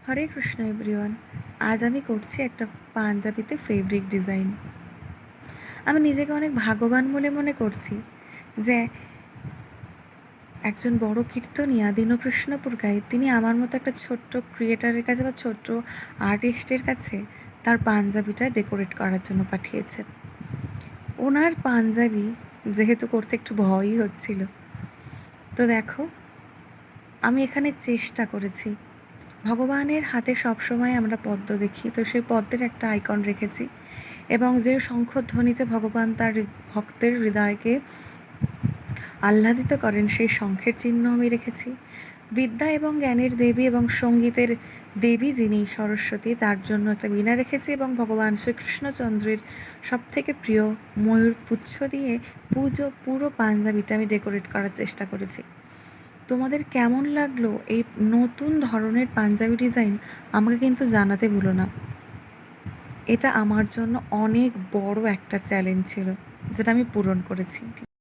হরে Krishna everyone. আজ আমি করছি একটা পাঞ্জাবিতে ফেব্রিক ডিজাইন। আমি নিজেকে অনেক ভাগ্যবান বলে মনে করছি যে একজন বড় কীর্তনিয়া দীনকৃষ্ণপুর গায়ে তিনি আমার মতো একটা ছোট্ট ক্রিয়েটারের কাছে বা ছোট্ট আর্টিস্টের কাছে তার পাঞ্জাবিটা ডেকোরেট করার জন্য পাঠিয়েছেন। ওনার পাঞ্জাবি যেহেতু করতে একটু ভয়ই হচ্ছিল, তো দেখো আমি এখানে চেষ্টা করেছি। ভগবানের হাতে সবসময় আমরা পদ্ম দেখি, তো সেই পদ্মের একটা আইকন রেখেছি এবং যে শঙ্খধ্বনিতে ভগবান তার ভক্তের হৃদয়কে আহ্লাদিত করেন সেই শঙ্খের চিহ্ন আমি রেখেছি। বিদ্যা এবং জ্ঞানের দেবী এবং সঙ্গীতের দেবী যিনি সরস্বতী, তার জন্য একটা বীণা রেখেছি এবং ভগবান শ্রীকৃষ্ণচন্দ্রের সবথেকে প্রিয় ময়ূর পুচ্ছ দিয়ে পুরো পাঞ্জাবিটা আমি ডেকোরেট করার চেষ্টা করেছি। তোমাদের কেমন লাগলো এই নতুন ধরনের পাঞ্জাবি ডিজাইন আমাকে কিন্তু জানাতে ভুলো না। এটা আমার জন্য অনেক বড় একটা চ্যালেঞ্জ ছিল, যেটা আমি পূরণ করেছি।